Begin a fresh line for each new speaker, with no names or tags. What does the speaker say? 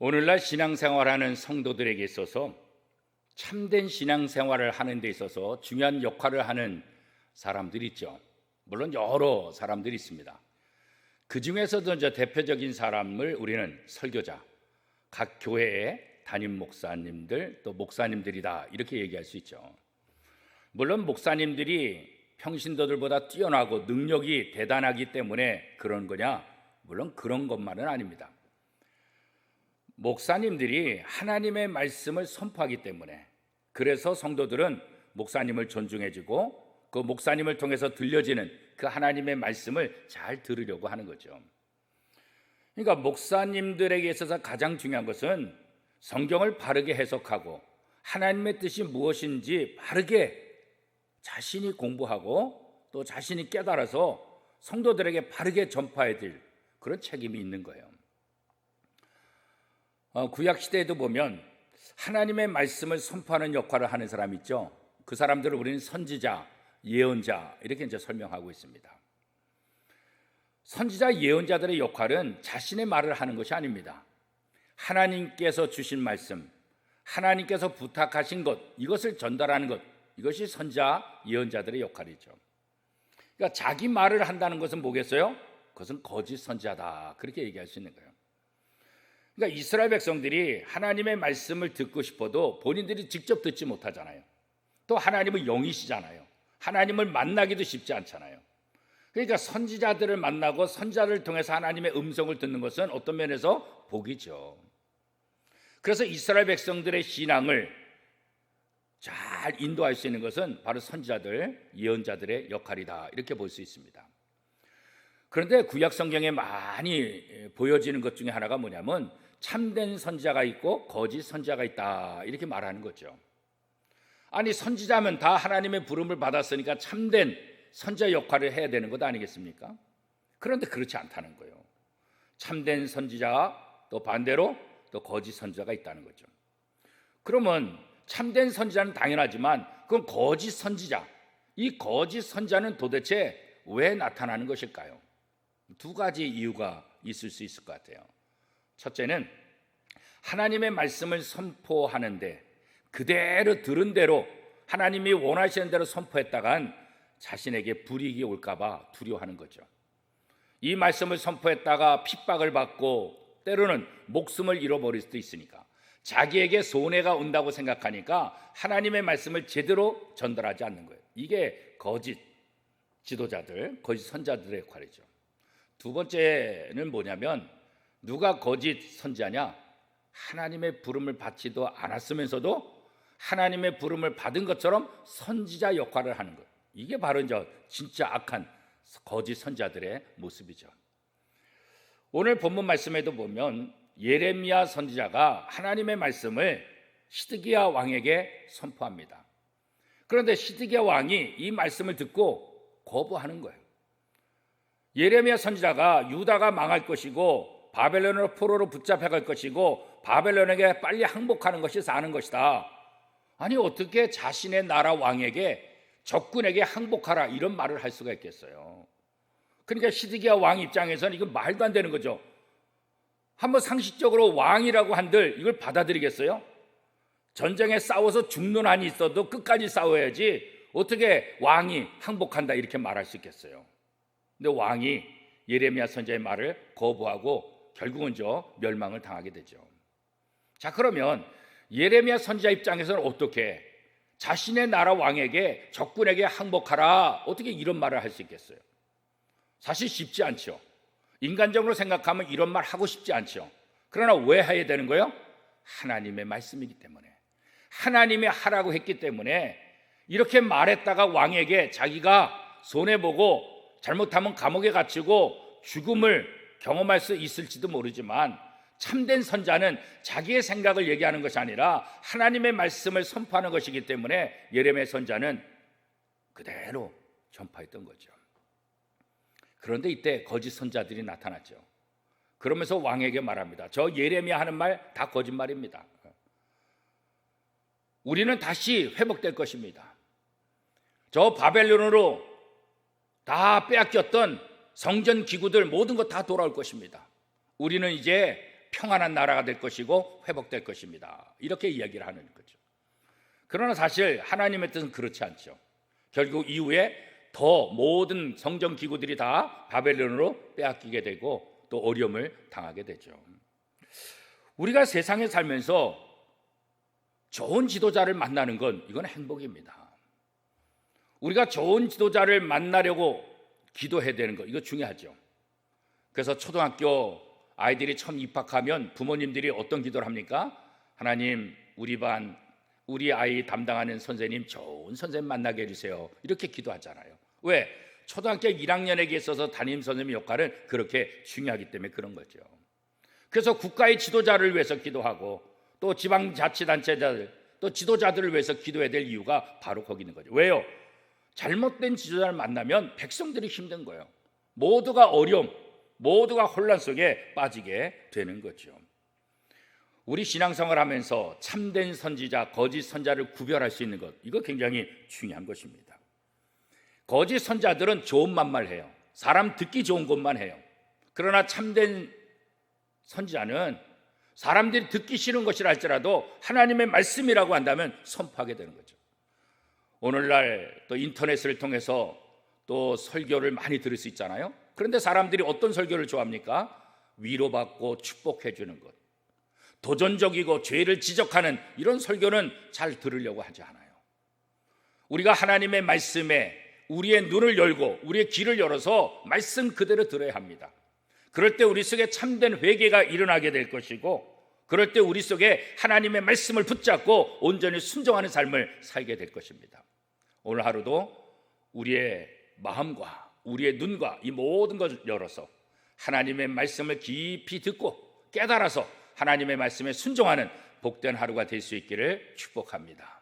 오늘날 신앙생활하는 성도들에게 있어서 참된 신앙생활을 하는 데 있어서 중요한 역할을 하는 사람들이 있죠. 물론 여러 사람들이 있습니다. 그 중에서도 이제 대표적인 사람을 우리는 설교자, 각 교회의 담임 목사님들, 또 목사님들이다 이렇게 얘기할 수 있죠. 물론 목사님들이 평신도들보다 뛰어나고 능력이 대단하기 때문에 그런 거냐? 물론 그런 것만은 아닙니다. 목사님들이 하나님의 말씀을 선포하기 때문에, 그래서 성도들은 목사님을 존중해주고 그 목사님을 통해서 들려지는 그 하나님의 말씀을 잘 들으려고 하는 거죠. 그러니까 목사님들에게 있어서 가장 중요한 것은 성경을 바르게 해석하고 하나님의 뜻이 무엇인지 바르게 자신이 공부하고 또 자신이 깨달아서 성도들에게 바르게 전파해야 될 그런 책임이 있는 거예요. 구약 시대에도 보면 하나님의 말씀을 선포하는 역할을 하는 사람이 있죠. 그 사람들을 우리는 선지자, 예언자 이렇게 이제 설명하고 있습니다. 선지자, 예언자들의 역할은 자신의 말을 하는 것이 아닙니다. 하나님께서 주신 말씀, 하나님께서 부탁하신 것, 이것을 전달하는 것, 이것이 선지자, 예언자들의 역할이죠. 그러니까 자기 말을 한다는 것은 뭐겠어요? 그것은 거짓 선지자다, 그렇게 얘기할 수 있는 거예요. 그러니까 이스라엘 백성들이 하나님의 말씀을 듣고 싶어도 본인들이 직접 듣지 못하잖아요. 또 하나님은 영이시잖아요. 하나님을 만나기도 쉽지 않잖아요. 그러니까 선지자들을 만나고 선지자를 통해서 하나님의 음성을 듣는 것은 어떤 면에서 복이죠. 그래서 이스라엘 백성들의 신앙을 잘 인도할 수 있는 것은 바로 선지자들, 예언자들의 역할이다, 이렇게 볼 수 있습니다. 그런데 구약 성경에 많이 보여지는 것 중에 하나가 뭐냐면 참된 선지자가 있고 거짓 선지자가 있다, 이렇게 말하는 거죠. 아니, 선지자면 다 하나님의 부름을 받았으니까 참된 선지자 역할을 해야 되는 것 아니겠습니까? 그런데 그렇지 않다는 거예요. 참된 선지자, 또 반대로 또 거짓 선지자가 있다는 거죠. 그러면 참된 선지자는 당연하지만 그건 거짓 선지자, 이 거짓 선지자는 도대체 왜 나타나는 것일까요? 두 가지 이유가 있을 수 있을 것 같아요. 첫째는 하나님의 말씀을 선포하는데 그대로 들은 대로 하나님이 원하시는 대로 선포했다간 자신에게 불이익이 올까 봐 두려워하는 거죠. 이 말씀을 선포했다가 핍박을 받고 때로는 목숨을 잃어버릴 수도 있으니까 자기에게 손해가 온다고 생각하니까 하나님의 말씀을 제대로 전달하지 않는 거예요. 이게 거짓 지도자들, 거짓 선자들의 역할이죠. 두 번째는 뭐냐면 누가 거짓 선지자냐? 하나님의 부름을 받지도 않았으면서도 하나님의 부름을 받은 것처럼 선지자 역할을 하는 것. 이게 바로 이제 진짜 악한 거짓 선지자들의 모습이죠. 오늘 본문 말씀에도 보면 예레미야 선지자가 하나님의 말씀을 시드기야 왕에게 선포합니다. 그런데 시드기야 왕이 이 말씀을 듣고 거부하는 거예요. 예레미야 선지자가 유다가 망할 것이고 바벨론으로 포로로 붙잡혀갈 것이고 바벨론에게 빨리 항복하는 것이 사는 것이다. 아니, 어떻게 자신의 나라 왕에게, 적군에게 항복하라 이런 말을 할 수가 있겠어요? 그러니까 시드기야 왕 입장에서는 이건 말도 안 되는 거죠. 한번 상식적으로 왕이라고 한들 이걸 받아들이겠어요? 전쟁에 싸워서 죽는 한이 있어도 끝까지 싸워야지 어떻게 왕이 항복한다 이렇게 말할 수 있겠어요? 근데 왕이 예레미야 선지자의 말을 거부하고 결국은 멸망을 당하게 되죠. 자, 그러면 예레미야 선지자 입장에서는 어떻게 자신의 나라 왕에게, 적군에게 항복하라, 어떻게 이런 말을 할 수 있겠어요? 사실 쉽지 않죠. 인간적으로 생각하면 이런 말 하고 싶지 않죠. 그러나 왜 해야 되는 거예요? 하나님의 말씀이기 때문에, 하나님이 하라고 했기 때문에 이렇게 말했다가 왕에게 자기가 손해보고 잘못하면 감옥에 갇히고 죽음을 경험할 수 있을지도 모르지만 참된 선자는 자기의 생각을 얘기하는 것이 아니라 하나님의 말씀을 선포하는 것이기 때문에 예레미야 선자는 그대로 전파했던 거죠. 그런데 이때 거짓 선자들이 나타났죠. 그러면서 왕에게 말합니다. 저 예레미야 하는 말 다 거짓말입니다. 우리는 다시 회복될 것입니다. 저 바벨론으로 다 빼앗겼던 성전 기구들 모든 것 다 돌아올 것입니다. 우리는 이제 평안한 나라가 될 것이고 회복될 것입니다. 이렇게 이야기를 하는 거죠. 그러나 사실 하나님의 뜻은 그렇지 않죠. 결국 이후에 더 모든 성전 기구들이 다 바벨론으로 빼앗기게 되고 또 어려움을 당하게 되죠. 우리가 세상에 살면서 좋은 지도자를 만나는 건 이건 행복입니다. 우리가 좋은 지도자를 만나려고 기도해야 되는 거 이거 중요하죠. 그래서 초등학교 아이들이 처음 입학하면 부모님들이 어떤 기도를 합니까? 하나님, 우리 반 우리 아이 담당하는 선생님 좋은 선생님 만나게 해주세요. 이렇게 기도하잖아요. 왜? 초등학교 1학년에게 있어서 담임 선생님의 역할은 그렇게 중요하기 때문에 그런 거죠. 그래서 국가의 지도자를 위해서 기도하고 또 지방자치단체자들 또 지도자들을 위해서 기도해야 될 이유가 바로 거기 있는 거죠. 왜요? 잘못된 지도자를 만나면 백성들이 힘든 거예요. 모두가 어려움, 모두가 혼란 속에 빠지게 되는 거죠. 우리 신앙생활 하면서 참된 선지자, 거짓 선자를 구별할 수 있는 것, 이거 굉장히 중요한 것입니다. 거짓 선자들은 좋은 말만 해요. 사람 듣기 좋은 것만 해요. 그러나 참된 선지자는 사람들이 듣기 싫은 것이라 할지라도 하나님의 말씀이라고 한다면 선포하게 되는 거죠. 오늘날 또 인터넷을 통해서 또 설교를 많이 들을 수 있잖아요. 그런데 사람들이 어떤 설교를 좋아합니까? 위로받고 축복해 주는 것, 도전적이고 죄를 지적하는 이런 설교는 잘 들으려고 하지 않아요. 우리가 하나님의 말씀에 우리의 눈을 열고 우리의 귀를 열어서 말씀 그대로 들어야 합니다. 그럴 때 우리 속에 참된 회개가 일어나게 될 것이고, 그럴 때 우리 속에 하나님의 말씀을 붙잡고 온전히 순종하는 삶을 살게 될 것입니다. 오늘 하루도 우리의 마음과 우리의 눈과 이 모든 것을 열어서 하나님의 말씀을 깊이 듣고 깨달아서 하나님의 말씀에 순종하는 복된 하루가 될 수 있기를 축복합니다.